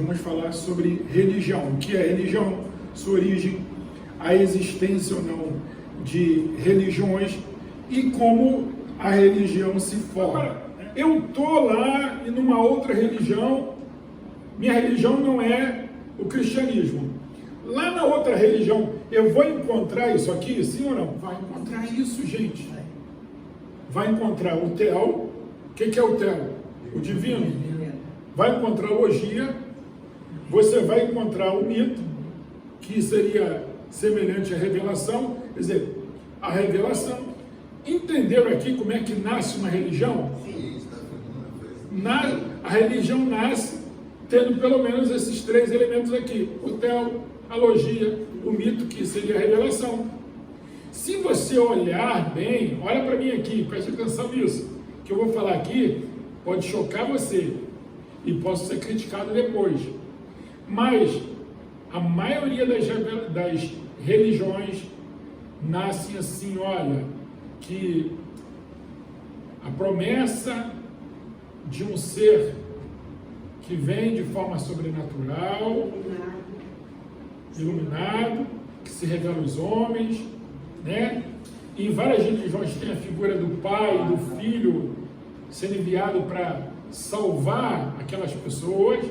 vamos falar sobre religião. O que é religião, sua origem, a existência ou não de religiões e como a religião se forma. Eu estou lá e numa outra religião, minha religião não é o cristianismo. Lá na outra religião, eu vou encontrar isso aqui, sim ou não? Vai encontrar isso, gente. Vai encontrar o Tel. O que é o Tel? O divino. Vai encontrar a logia. Você vai encontrar o mito, que seria semelhante à revelação. Quer dizer, a revelação. Entenderam aqui como é que nasce uma religião? A religião nasce tendo pelo menos esses três elementos aqui: o Tel, a logia, o mito, que seria a revelação. Se você olhar bem, olha para mim aqui, preste atenção nisso, que eu vou falar aqui, pode chocar você e posso ser criticado depois, mas a maioria das religiões nascem assim, olha, que a promessa de um ser que vem de forma sobrenatural, iluminado, que se revela aos homens, né? Em várias religiões tem a figura do pai, do filho, sendo enviado para salvar aquelas pessoas,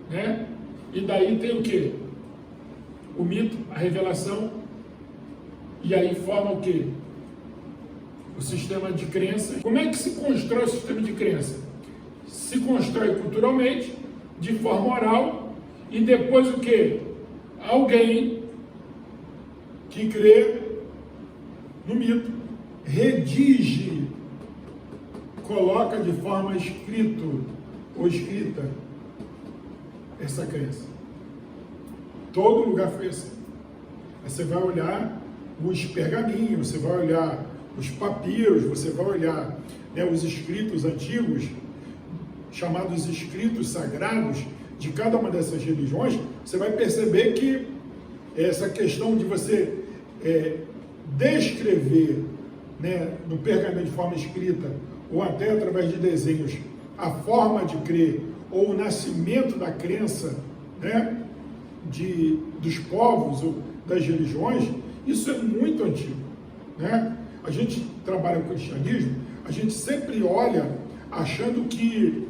né? E daí tem o quê? O mito, a revelação, e aí forma o quê? O sistema de crença. Como é que se constrói o sistema de crença? Se constrói culturalmente, de forma oral, e depois o quê? Alguém que crê no mito redige, coloca de forma escrito ou escrita essa crença. Todo lugar foi assim. Aí você vai olhar os pergaminhos, você vai olhar os papiros, você vai olhar, né, os escritos antigos, chamados escritos sagrados de cada uma dessas religiões. Você vai perceber que essa questão de você descrever, né, no pergaminho de forma escrita ou até através de desenhos a forma de crer ou o nascimento da crença, né, dos povos ou das religiões, isso é muito antigo, né? A gente trabalha com o cristianismo, a gente sempre olha achando que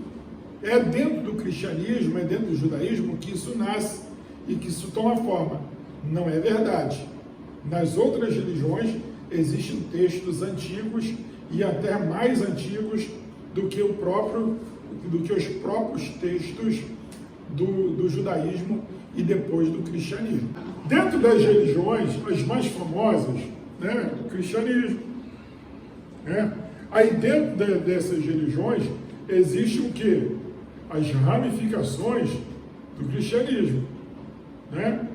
é dentro do cristianismo, é dentro do judaísmo que isso nasce e que isso toma forma. Não é verdade. Nas outras religiões existem textos antigos e até mais antigos do que os próprios textos do judaísmo e depois do cristianismo. Dentro das religiões, as mais famosas, né, o cristianismo, né? Aí dentro dessas religiões existe o quê? As ramificações do cristianismo, né?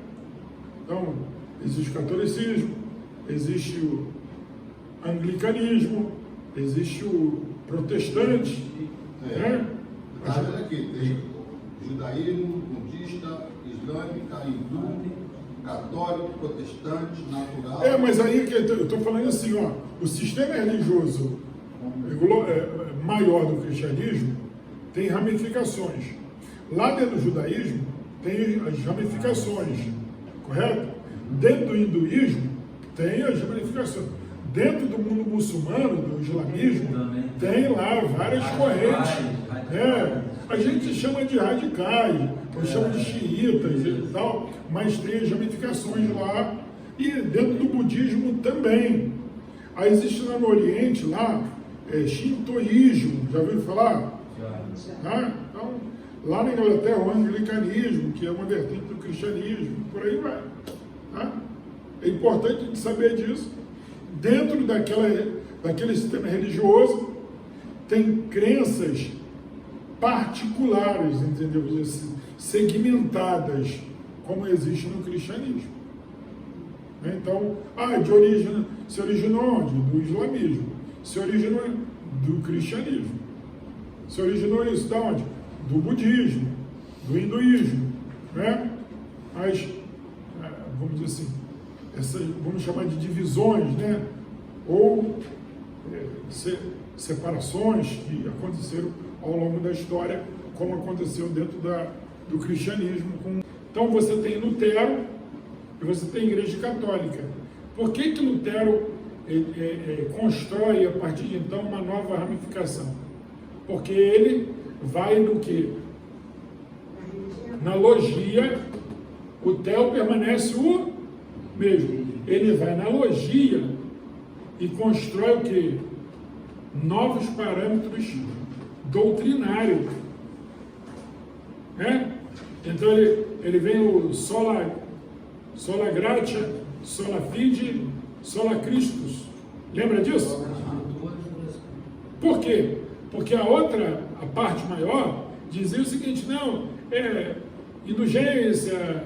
Então, existe o catolicismo, existe o anglicanismo, existe o protestante, né? Aqui tem judaísmo, budista, islâmica, hindu, católico, protestante, natural. Mas aí que eu estou falando assim, ó, o sistema religioso maior do cristianismo tem ramificações. Lá dentro do judaísmo tem as ramificações, correto? Dentro do hinduísmo tem as ramificações. Dentro do mundo muçulmano, do islamismo, tem lá várias correntes. A gente chama de radicais, ou chama de xiitas e tal, mas tem as ramificações lá. E dentro do budismo também. Aí existe lá no Oriente, lá, shintoísmo, já ouviu falar? Já. Então, lá na Inglaterra, o anglicanismo, que é uma vertente do cristianismo, por aí vai. Tá? É importante a gente saber disso. Dentro daquele sistema religioso, tem crenças particulares, entendeu? Segmentadas, como existe no cristianismo. Então, se originou onde? Do islamismo. Se originou do cristianismo. Se originou isso de onde? Do budismo, do hinduísmo, né? Mas, vamos dizer assim, vamos chamar de divisões, né? Ou separações que aconteceram ao longo da história, como aconteceu dentro do cristianismo. Então você tem Lutero e você tem a Igreja Católica. Por que Lutero constrói a partir de então uma nova ramificação? Porque ele vai no que? Na logia, o Theo permanece o mesmo. Ele vai na logia e constrói o que? Novos parâmetros doutrinários. Né? Então ele vem o sola gratia, sola fide, sola Christus. Lembra disso? Por quê? Porque a parte maior, dizia o seguinte: não, indulgência,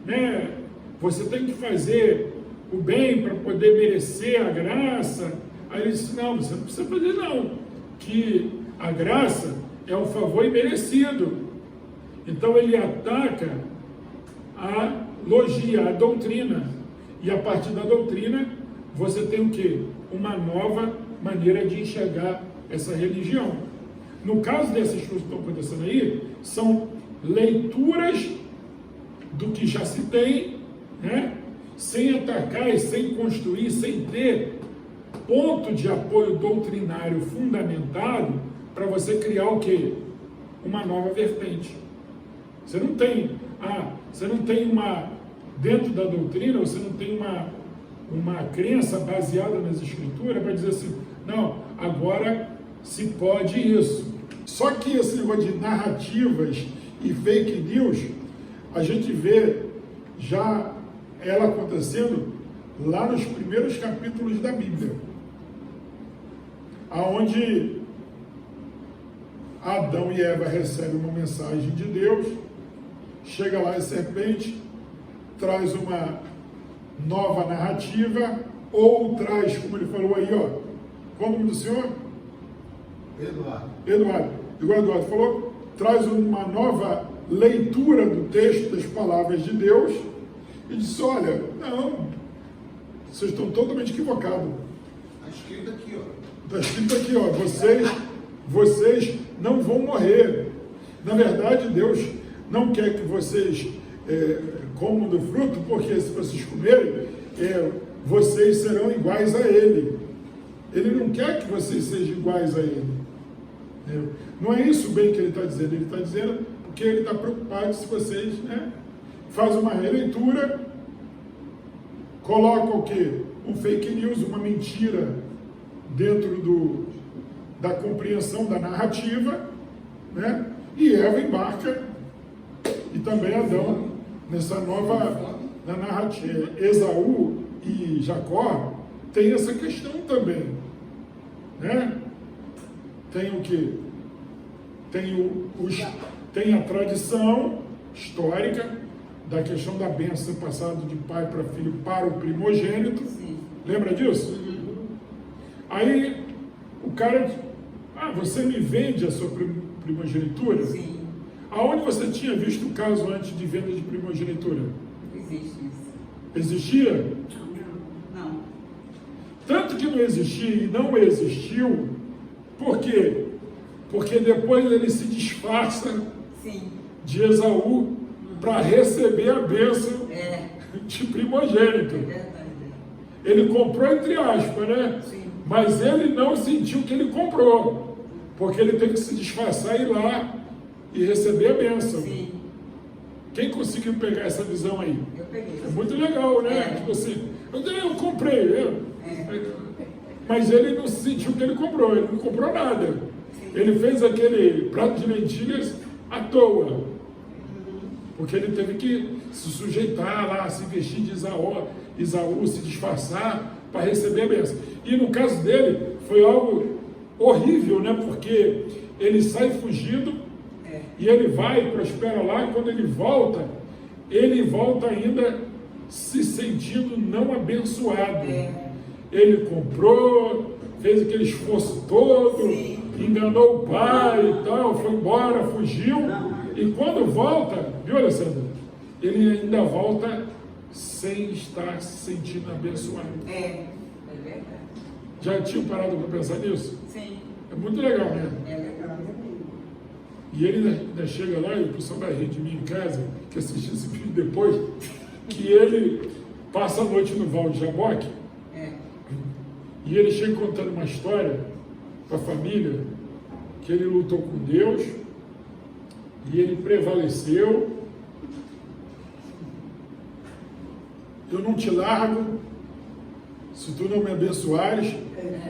né? Você tem que fazer o bem para poder merecer a graça. Aí ele disse: não, você não precisa fazer não, que a graça é um favor imerecido. Então ele ataca a logia, a doutrina, e a partir da doutrina você tem o quê? Uma nova maneira de enxergar essa religião. No caso dessas coisas que estão acontecendo aí, são leituras do que já se tem, né? Sem atacar e sem construir, sem ter ponto de apoio doutrinário fundamentado para você criar o quê? Uma nova vertente. Você não tem dentro da doutrina, você não tem uma crença baseada nas escrituras para dizer assim, não, agora se pode isso. Só que esse negócio de narrativas e fake news, a gente vê já ela acontecendo lá nos primeiros capítulos da Bíblia, aonde Adão e Eva recebem uma mensagem de Deus, chega lá a serpente, traz uma nova narrativa, ou traz, como ele falou aí, ó, qual o nome do senhor? Eduardo. Igual o Eduardo falou, traz uma nova leitura do texto, das palavras de Deus, e diz: olha, não, vocês estão totalmente equivocados. Está escrito aqui, ó. Está escrito aqui, ó, vocês não vão morrer. Na verdade, Deus não quer que vocês comam do fruto, porque se vocês comerem, vocês serão iguais a Ele. Ele não quer que vocês sejam iguais a Ele. Não é isso bem que Ele está dizendo. Ele está dizendo porque Ele está preocupado se vocês, fazem uma releitura, colocam o quê? Um fake news, uma mentira dentro da compreensão da narrativa, né? E Eva embarca, e também Adão, nessa nova narrativa. Esaú e Jacó tem essa questão também, né? Tem o quê? Tem a tradição histórica da questão da bênção passada de pai para filho para o primogênito. Sim. Lembra disso? Aí o cara diz: você me vende a sua primogenitura? Sim. Aonde você tinha visto o caso antes de venda de primogenitura? Existe isso. Existia? Não. Tanto que não existia e não existiu, por quê? Porque depois ele se disfarça de Esaú para receber a bênção de primogênito. Ele comprou entre aspas, né? Sim. Mas ele não sentiu que ele comprou, porque ele teve que se disfarçar e ir lá e receber a bênção. Sim. Quem conseguiu pegar essa visão aí? Eu peguei. É muito legal, né? Tipo assim, eu comprei, mas ele não sentiu que ele comprou, ele não comprou nada. Sim. Ele fez aquele prato de lentilhas à toa, porque ele teve que se sujeitar lá, se vestir de Esaú, se disfarçar para receber a bênção. E no caso dele, foi algo horrível, né? Porque ele sai fugido e ele vai, prospera lá, e quando ele volta ainda se sentindo não abençoado. Ele comprou, fez aquele esforço todo, enganou o pai e tal, foi embora, fugiu. E quando volta, viu, Alessandra? Ele ainda volta sem estar se sentindo abençoado. É verdade. Já tinha parado para pensar nisso? Sim. É muito legal, né? É legal. E ele ainda chega lá, e o pessoal vai rir de mim em casa, que assistiu esse vídeo depois, que ele passa a noite no Val de Jaboque, e ele chega contando uma história para a família, que ele lutou com Deus, e ele prevaleceu. Eu não te largo, se tu não me abençoares.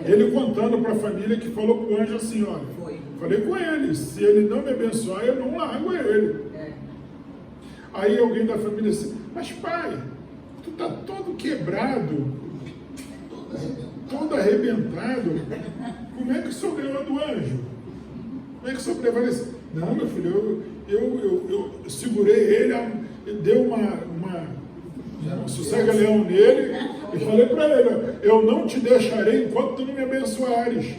Ele contando para a família que falou para o anjo assim, olha, falei com ele, se ele não me abençoar, eu não largo ele. Aí alguém da família disse, mas pai, tu está todo quebrado, todo arrebentado, como é que o senhor ganhou do anjo? Como é que o senhor prevaleceu? Não, meu filho, eu segurei ele, deu um sossega-leão nele e falei para ele, eu não te deixarei enquanto tu não me abençoares.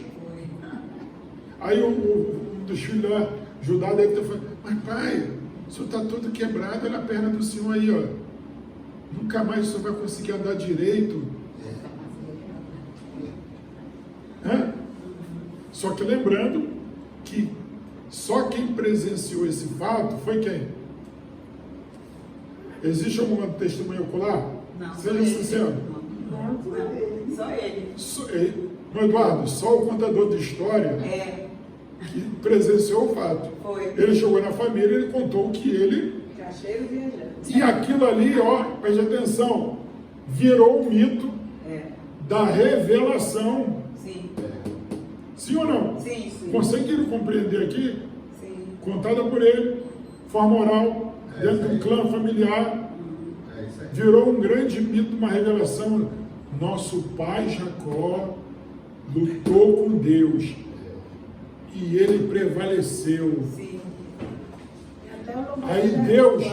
Aí um dos filhos lá, Judá, deve ter falado, mas pai, o senhor está todo quebrado, olha a perna do senhor aí, ó. Nunca mais o senhor vai conseguir andar direito. Só que lembrando que só quem presenciou esse fato foi quem? Existe alguma testemunha ocular? Não. Seja sincero. Não, só ele. Mas, Eduardo, só o contador de história que presenciou o fato. Foi. Ele chegou na família, ele contou que ele... Cacheiro viajante. E aquilo ali, ó, preste atenção, virou um mito da revelação. Sim. Sim ou não? Sim. Conseguiram compreender aqui? Sim. Contada por ele, forma oral, dentro de um clã familiar, virou um grande mito, uma revelação. Nosso pai Jacó lutou com Deus e ele prevaleceu. Sim. Aí Deus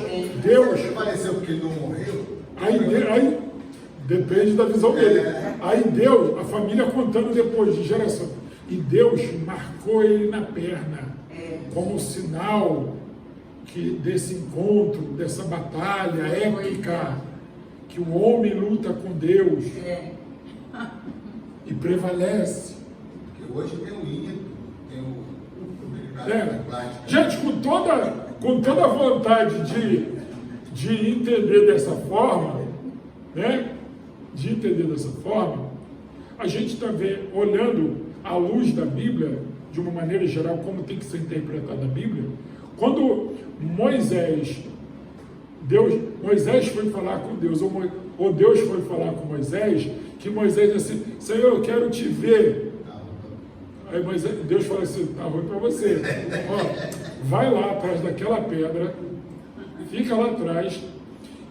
Prevaleceu porque ele não morreu? aí depende da visão dele. Aí Deus, a família contando depois de geração, e Deus marcou ele na perna como sinal desse encontro, dessa batalha épica, que o homem luta com Deus e prevalece. Porque hoje tem o ímpeto, tem o plástico. Gente, com toda a vontade de entender dessa forma, né? De entender dessa forma, a gente está olhando à luz da Bíblia, de uma maneira geral, como tem que ser interpretada a Bíblia. Quando Moisés foi falar com Deus, ou Deus foi falar com Moisés, que Moisés disse assim, Senhor, eu quero te ver. Aí Deus fala assim, tá ruim para você. Ó, vai lá atrás daquela pedra, fica lá atrás,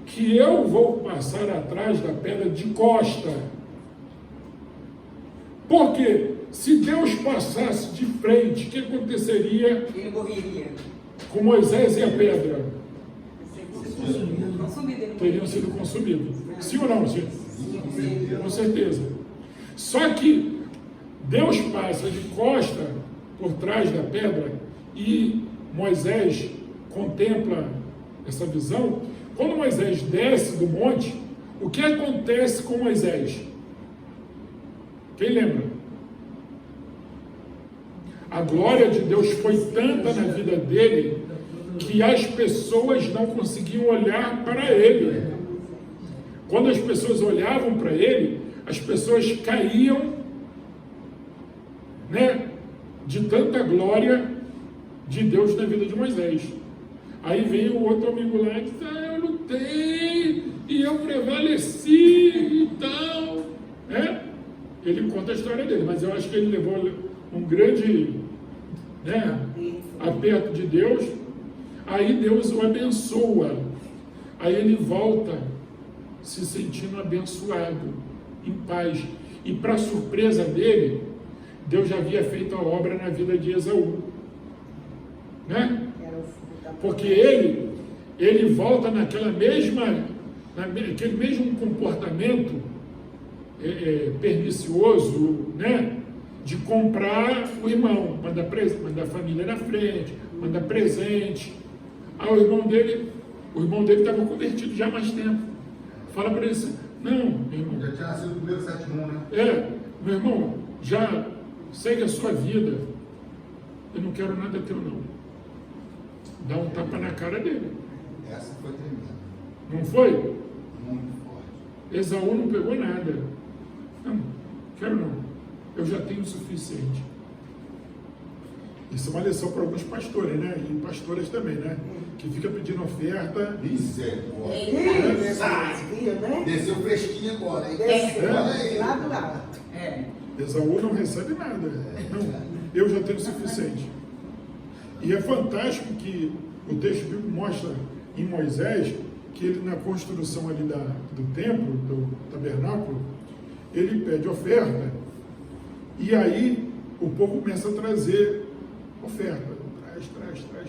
que eu vou passar atrás da pedra de costa. Porque se Deus passasse de frente, o que aconteceria? Ele morreria. Com Moisés e a pedra? Consumido. Teriam sido consumidos. Sim ou não, gente? Com certeza. Só que Deus passa de costa por trás da pedra e Moisés contempla essa visão. Quando Moisés desce do monte, o que acontece com Moisés? Quem lembra? A glória de Deus foi tanta na vida dele que as pessoas não conseguiam olhar para ele. Quando as pessoas olhavam para ele, as pessoas caíam, né, de tanta glória de Deus na vida de Moisés. Aí veio o outro amigo lá e disse, eu lutei e eu prevaleci e tal. Ele conta a história dele, mas eu acho que ele levou um grande aperto de Deus. Aí Deus o abençoa. Aí ele volta se sentindo abençoado, em paz. E para surpresa dele, Deus já havia feito a obra na vida de Esaú. Né? Porque ele volta naquele mesmo comportamento pernicioso, né? De comprar o irmão, mandar a família na frente, mandar presente. Aí o irmão dele estava convertido já há mais tempo. Fala para ele assim, não, meu irmão. Já tinha nascido o primeiro 7-1, né? Meu irmão, já segue a sua vida. Eu não quero nada teu, não. Dá um tapa na cara dele. Essa foi tremenda. Não foi? Muito forte. Esaú não pegou nada. Não, quero não. Eu já tenho o suficiente. Isso é uma lição para alguns pastores, né? E pastoras também, né? Que fica pedindo oferta. Misericórdia. Desceu fresquinho agora, hein? Lá do lado. Esaú não recebe nada. Não, eu já tenho o suficiente. E é fantástico que o texto bíblico mostra em Moisés que ele, na construção ali do templo, do tabernáculo, ele pede oferta. E aí o povo começa a trazer oferta. Traz.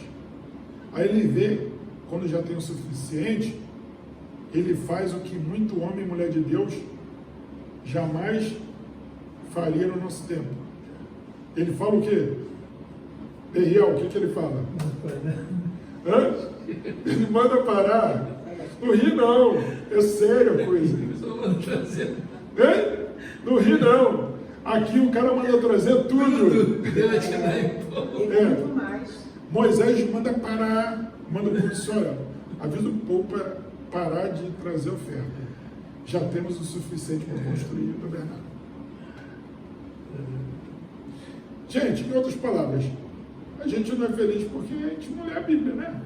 Aí ele vê, quando já tem o suficiente, ele faz o que muito homem e mulher de Deus jamais faria no nosso tempo. Ele fala o quê? Deriel, o que ele fala? Hã? Ele manda parar. Não ri não, é sério a coisa. Não ri não. Aqui o cara manda trazer tudo. Moisés manda parar, manda o povo assim, olha, avisa o povo para parar de trazer oferta. Já temos o suficiente para construir o tabernáculo. Gente, em outras palavras, a gente não é feliz porque a gente não lê a Bíblia, né?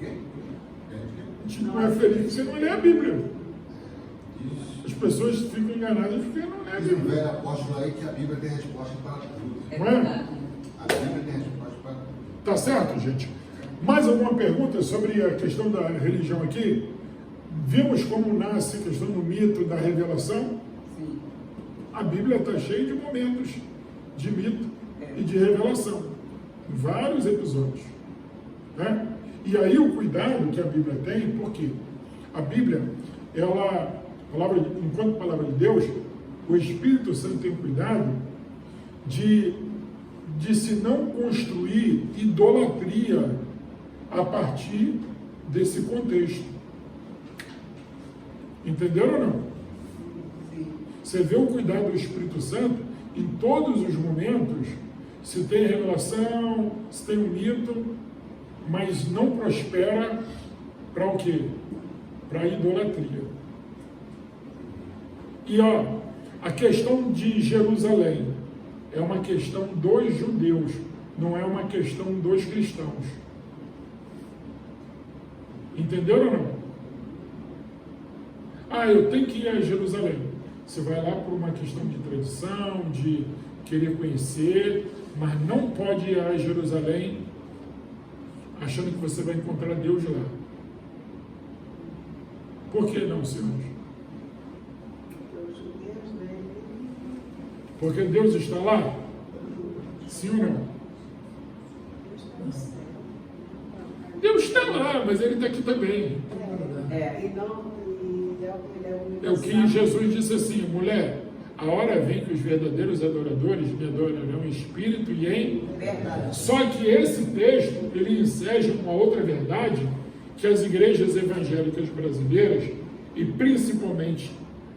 A gente não é feliz porque não lê a Bíblia. As pessoas ficam enganadas porque não lê a Diz o Bíblia. velho apóstolo aí que a Bíblia tem resposta para tudo. Não é? A Bíblia tem resposta para tudo. Tá certo, gente? Mais alguma pergunta sobre a questão da religião aqui? Vimos como nasce a questão do mito, da revelação? Sim. A Bíblia está cheia de momentos de mito e de revelação. Em vários episódios. Né? E aí o cuidado que a Bíblia tem, porque a Bíblia, ela, enquanto palavra de Deus, o Espírito Santo tem cuidado de se não construir idolatria a partir desse contexto. Entenderam ou não? Você vê o cuidado do Espírito Santo em todos os momentos, se tem revelação, se tem um mito, mas não prospera para o quê? Para a idolatria. E a questão de Jerusalém é uma questão dos judeus, não é uma questão dos cristãos. Entenderam ou não? Eu tenho que ir a Jerusalém. Você vai lá por uma questão de tradição, de querer conhecer, mas não pode ir a Jerusalém achando que você vai encontrar Deus lá. Por que não, senhores? Porque Deus está lá? Sim ou não? Deus está lá, mas Ele está aqui também. É o que Jesus disse assim, mulher, a hora vem que os verdadeiros adoradores me adorarão em espírito e em verdade. Só que esse texto, ele enseja uma outra verdade que as igrejas evangélicas brasileiras, e principalmente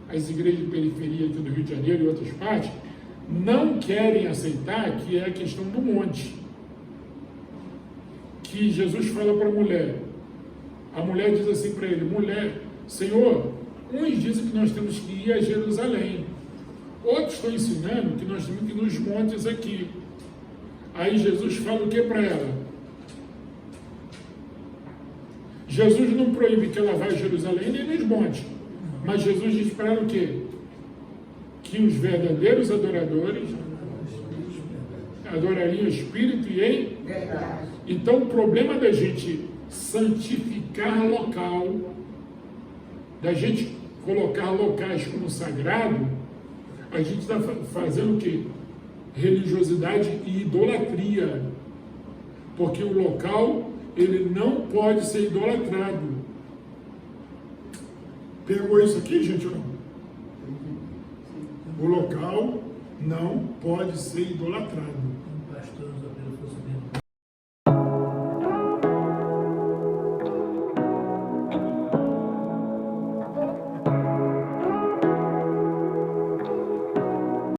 as igrejas de periferia aqui do Rio de Janeiro e outras partes, não querem aceitar, que é a questão do monte. Que Jesus fala para a mulher diz assim para ele, mulher, Senhor, uns dizem que nós temos que ir a Jerusalém, outros estão ensinando que nós temos que ir nos montes aqui. Aí Jesus fala o que para ela? Jesus não proíbe que ela vá a Jerusalém nem nos montes, mas Jesus diz para ela o quê? Que os verdadeiros adoradores adorariam o Espírito e em verdade. Então o problema da gente santificar local, da gente colocar locais como sagrado, a gente está fazendo o quê? Religiosidade e idolatria. Porque o local, ele não pode ser idolatrado. Pegou isso aqui, gente, ou não? O local não pode ser idolatrado. Um pastor